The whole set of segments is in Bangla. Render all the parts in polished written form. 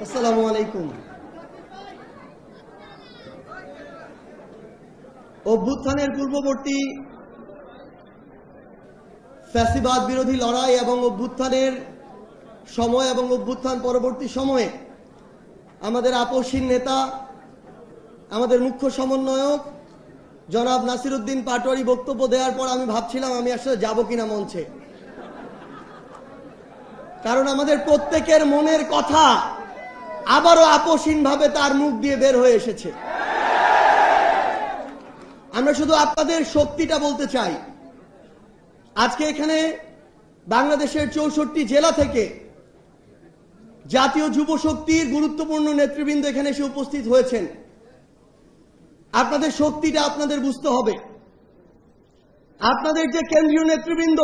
আসসালামু আলাইকুম। অভ্যুত্থানের পূর্ববর্তী ফ্যাসিবাদ বিরোধী লড়াই এবং অভ্যুত্থানের সময় এবং অভ্যুত্থান পরবর্তী সময়ে আমাদের আপসহীন নেতা, আমাদের মুখ্য সমন্বয়ক জনাব নাসিরউদ্দিন পাটোয়ারি বক্তব্য দেওয়ার পর আমি ভাবছিলাম আমি আসলে যাব কিনা মঞ্চে, কারণ আমাদের প্রত্যেকের মনের কথা আবারও আপসহীনভাবে তার মুখ দিয়ে বের হয়ে এসেছে। আমরা শুধু আপনাদের শক্তিটা বলতে চাই। আজকে এখানে বাংলাদেশের 64 জেলা থেকে জাতীয় যুব শক্তির গুরুত্বপূর্ণ নেতৃবৃন্দ এখানে এসে উপস্থিত হয়েছেন। আপনাদের শক্তিটা আপনাদের বুঝতে হবে। আপনাদের যে কেন্দ্রীয় নেতৃবৃন্দ,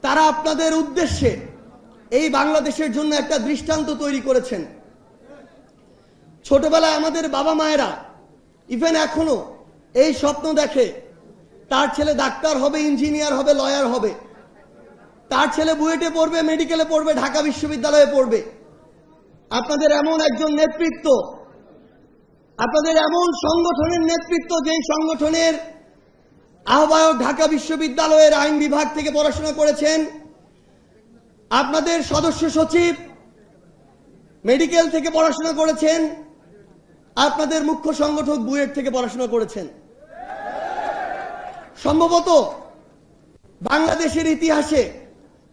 তারা আপনাদের উদ্দেশ্যে এই বাংলাদেশের জন্য একটা দৃষ্টান্ত তৈরি করেছেন। ছোটবেলায় আমাদের বাবা মায়েরা ইভেন এখনো এই স্বপ্ন দেখে তার ছেলে ডাক্তার হবে, ইঞ্জিনিয়ার হবে, লয়ার হবে, তার ছেলে বুয়েটে পড়বে, মেডিকেলে পড়বে, ঢাকা বিশ্ববিদ্যালয়ে পড়বে। আপনাদের এমন একজন নেতৃত্ব, আপনাদের এমন সংগঠনের নেতৃত্ব, যেই সংগঠনের আহ্বায়ক ঢাকা বিশ্ববিদ্যালয়ের আইন বিভাগ থেকে পড়াশোনা করেছেন, আপনাদের সদস্য সচিব মেডিকেল থেকে পড়াশোনা করেছেন, আপনাদের মুখ্য সংগঠক বুয়েট থেকে পড়াশোনা করেছেন। সম্ভবত বাংলাদেশের ইতিহাসে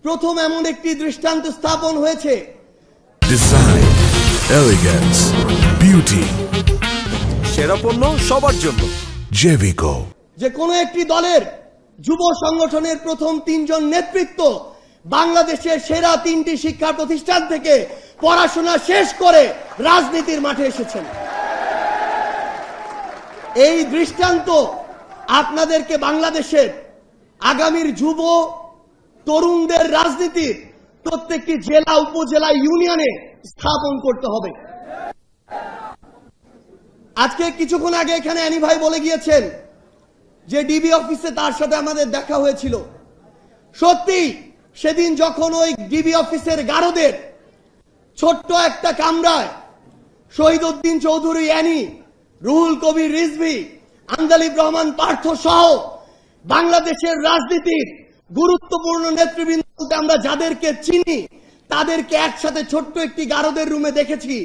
প্রথম এমন একটি দৃষ্টান্ত স্থাপন হয়েছে। ডিজাইন, এলিগেন্স, বিউটি, সেরা পণ্য সবার জন্য জেভিকো। যে কোনো একটি দলের যুব সংগঠনের প্রথম 3 জন নেতৃত্ব বাংলাদেশের সেরা 3টি শিক্ষা প্রতিষ্ঠান থেকে পড়াশোনা শেষ করে রাজনীতির মাঠে এসেছেন। এই দৃষ্টান্ত আপনাদেরকে বাংলাদেশের আগামীর যুব তরুণদের রাজনীতির প্রত্যেকটি জেলা, উপজেলা, ইউনিয়নে স্থাপন করতে হবে। আজকে কিছুক্ষণ আগে এখানে অ্যানি ভাই বলে গিয়েছেন যে ডিবি অফিসে তার সাথে আমাদের দেখা হয়েছিল। সত্যি সেদিন যখন ওই ডিবি অফিসের গারদের ছোট্ট একটা কামরায় শহীদউদ্দিন চৌধুরী অ্যানি, রুহুল কবির রিজভী, আন্দালিব রহমান পার্থ সহ বাংলাদেশের রাজনীতির গুরুত্বপূর্ণ নেতৃবৃন্দ আমরা যাদেরকে চিনি, তাদেরকে একসাথে ছোট্ট একটি গারদের রুমে দেখেছি।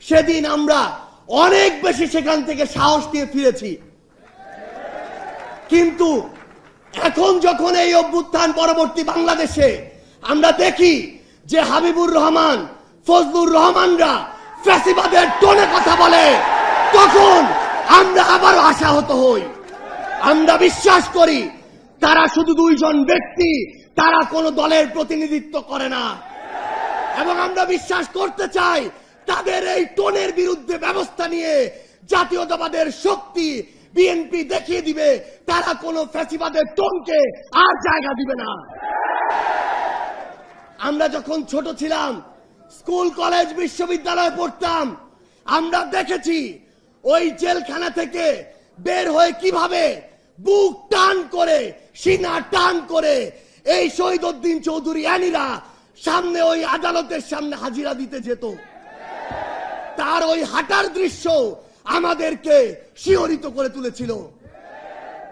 সেদিন আমরা অনেক বেশি সেখান থেকে সাহস নিয়ে ফিরেছি। কিন্তু এখন যখন এই অভ্যুত্থান পরবর্তী বাংলাদেশে আমরা দেখি যে হাবিবুর রহমান, ফজলুর রহমানরা ফ্যাসিবাদের টোনে কথা বলে, তখন আমরা আবার আশাহত হই। আমরা বিশ্বাস করি তারা শুধু 2 জন ব্যক্তি, তারা কোনো দলের প্রতিনিধিত্ব করে না। এবং আমরা বিশ্বাস করতে চাই তাদের এই টোনের বিরুদ্ধে ব্যবস্থা নিয়ে জাতীয়তাবাদের শক্তি বিএনপি দেখিয়ে দিবে তারা কোনো ফ্যাসিবাদের টোনকে আর জায়গা দিবে না। আমরা যখন ছোট ছিলাম, স্কুল, কলেজ, বিশ্ববিদ্যালয়ে পড়তাম, আমরা দেখেছি ওই জেলখানা থেকে বের হয়ে কিভাবে বুক টান করে, সিনা টান করে এই শহীদউদ্দিন চৌধুরী অ্যানিরা সামনে ওই আদালতের সামনে হাজিরা দিতে যেত। তার ওই হাঁটার দৃশ্য আমাদেরকে শিহরিত করে তুলেছিল।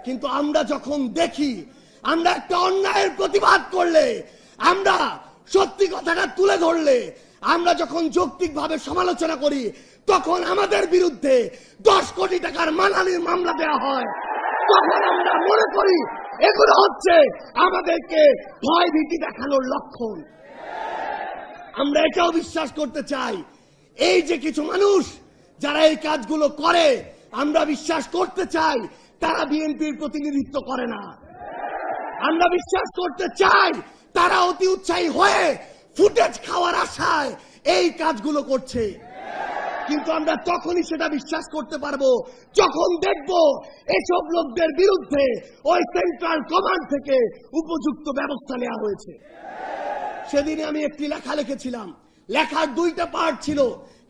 কিন্তু আমরা যখন দেখি, আমরা একটা অন্যায়ের প্রতিবাদ করলে, আমরা সত্যি কথাটা তুলে ধরলে, আমরা যখন যৌক্তিকভাবে সমালোচনা করি, তখন আমাদের বিরুদ্ধে 10 কোটি টাকার মানহানির মামলা দেওয়া হয়। তখন আমরা মনে করি এগুলো হচ্ছে আমাদেরকে ভয় ভীতি দেখানোর লক্ষণ। আমরা এটাও বিশ্বাস করতে চাই, এই যে কিছু মানুষ যারা এই কাজগুলো করে, আমরা বিশ্বাস করতে চাই তারা বিএনপির প্রতিনিধিত্ব করে না। আমরা বিশ্বাস করতে চাই তারা অতি উৎসাহী হয়ে ফুটেজ খাওয়ার আশায় এই কাজগুলো করছে। কিন্তু আমরা তখনই সেটা বিশ্বাস করতে পারবো যখন দেখব এসব লোকদের বিরুদ্ধে ওই সেন্ট্রাল কমান্ড থেকে উপযুক্ত ব্যবস্থা নেওয়া হয়েছে। সেদিনে আমি একটি লেখা লিখেছিলাম। লেখার 2টা পার্ট ছিল,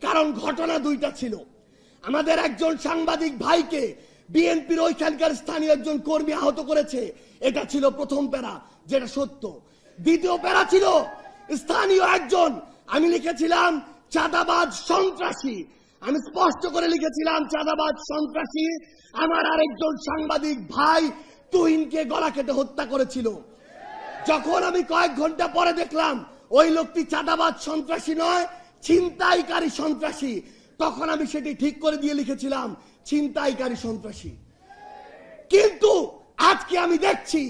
কারণ ঘটনা 2টা ছিল। আমাদের একজন সাংবাদিক ভাইকে বিএনপির ওইখানকার স্থানীয় একজন কর্মী আহত করেছে, এটা ছিল প্রথম প্যারা, যেটা সত্য। দ্বিতীয় প্যারা ছিল স্থানীয় একজন, আমি লিখেছিলাম চাঁদাবাজ সন্ত্রাসী। আমি স্পষ্ট করে লিখেছিলাম চাঁদাবাজ সন্ত্রাসী। আমার আরেকজন সাংবাদিক ভাই তুহিনকে গলা কেটে হত্যা করেছিল। যখন আমি কয়েক ঘন্টা পরে দেখলাম ওই লোকটি চাঁদাবাজ সন্ত্রাসী নয়, ছিনতাইকারী সন্ত্রাসী, তখন আমি সেটি ঠিক করে দিয়ে লিখেছিলাম ছিনতাইকারী সন্ত্রাসী। কিন্তু আজকে আমি দেখছি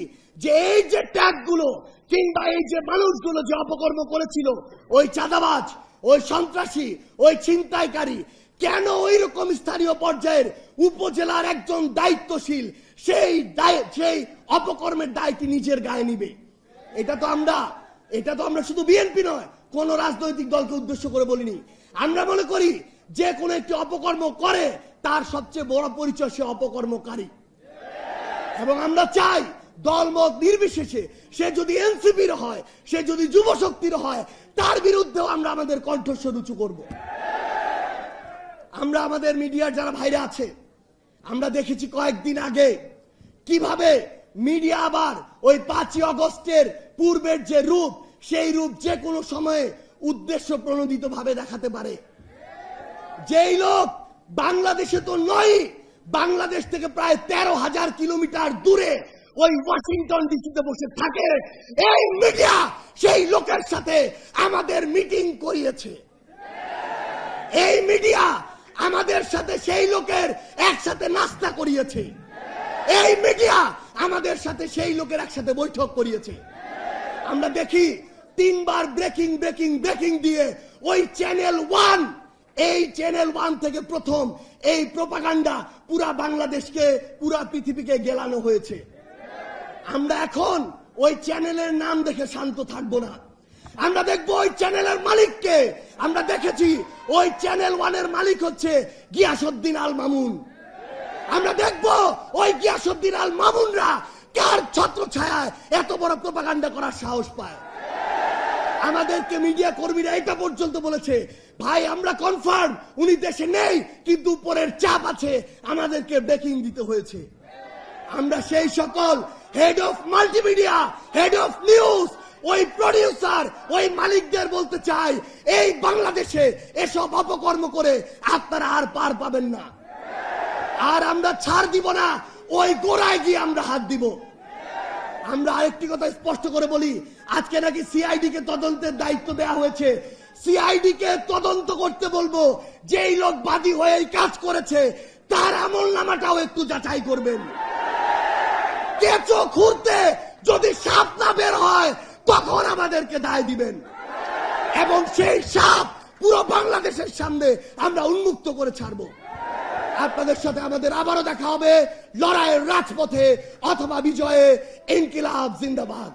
যে এই যে ট্যাগগুলো কিংবা এই যে মানুষগুলো যে অপকর্ম করেছিল, ওই চাঁদাবাজ, ওই সন্ত্রাসী, ওই ছিনতাইকারী, কেন ওই রকম স্থানীয় পর্যায়ের উপজেলার একজন দায়িত্বশীল সেই অপকর্মের দায়টি নিজের গায়ে নিবে? এটা তো আমরা শুধু বিএনপি নয়, কোন রাজনৈতিক দলকে উদ্দেশ্য করে বলিনি। আমরা মনে করি যে কোনো একটি অপকর্ম করে তার সবচেয়ে বড় পরিচয় সে অপকর্মকারী। এবং আমরা চাই দলমত নির্বিশেষে সে যদি এনসিপির হয়, সে যদি যুব শক্তির হয়, তার বিরুদ্ধেও আমরা আমাদের কণ্ঠস্বর উঁচু করব। আমরা আমাদের মিডিয়ার যারা ভাইরা আছে, আমরা দেখেছি কয়েকদিন আগে কিভাবে মিডিয়া আবার ওই 5ই আগস্টের পূর্বের যে রূপ, সেই রূপ যে কোনো সময়ে উদ্দেশ্য প্রণোদিত ভাবে দেখাতে পারে। যেই লোক বাংলাদেশে তো নয়, বাংলাদেশ থেকে প্রায় 13,000 কিলোমিটার দূরে ওই ওয়াশিংটন ডিসিতে বসে থাকে, এই মিডিয়া সেই লোকের সাথে আমাদের মিটিং করিয়েছে। এই মিডিয়া আমাদের সাথে সেই লোকের একসাথে নাস্তা করিয়েছে। এই মিডিয়া আমাদের সাথে সেই লোকের একসাথে বৈঠক করিয়েছে। আমরা দেখি 3 বার ব্রেকিং ব্রেকিং ব্রেকিং দিয়ে ওই চ্যানেল 1, এই চ্যানেল 1 থেকে প্রথম এই প্রোপাগান্ডা পুরা বাংলাদেশকে, পুরা পৃথিবীকে গেলানো হয়েছে। আমরা এখন ওই চ্যানেলের নাম দেখে শান্ত থাকবো না। আমরা দেখবো ওই চ্যানেলের মালিককে। আমরা দেখেছি ওই চ্যানেল 1-এর মালিক হচ্ছে গিয়াসউদ্দিন আল মামুন। আমরা দেখবো ওই গিয়াসউদ্দিন আল মামুনরা কার ছত্রছায়ায় এত বড় প্রোপাগান্ডা করার সাহস পায়। আমাদেরকে মিডিয়া কর্মীরা এটা পর্যন্ত বলেছে, ভাই আমরা কনফার্ম উনি দেশে নেই, কিন্তু উপরের চাপ আছে, আমাদেরকে ব্রেকিং দিতে হয়েছে। আমরা সেই সকল head of multimedia, head of news, ওই প্রডিউসার, ওই মালিকদের বলতে চাই, এই বাংলাদেশে এসব অপকর্ম করে আপনারা আর পার পাবেন না। আর আমরা ছাড় দিব না, ওই গোড়ায় গিয়ে আমরা হাত দিব। আমরা আরেকটি কথা স্পষ্ট করে বলি, আজকে নাকি সিআইডি কে তদন্তের দায়িত্ব দেওয়া হয়েছে। সিআইডি কে তদন্ত করতে বলবো, যেই লোক বাদী হয়ে এই কাজ করেছে তার আমলনামাটাও একটু যাচাই করবেন। কেঁচো খুঁড়তে যদি সাপ না বের হয় তখন আমাদেরকে দায় দিবেন, এবং সেই সাপ পুরো বাংলাদেশের সামনে আমরা উন্মুক্ত করে ছাড়বো। আপনাদের সাথে আমাদের আবারও দেখা হবে লড়াইয়ের রাজপথে অথবা বিজয়ে। ইনকিলাব জিন্দাবাদ।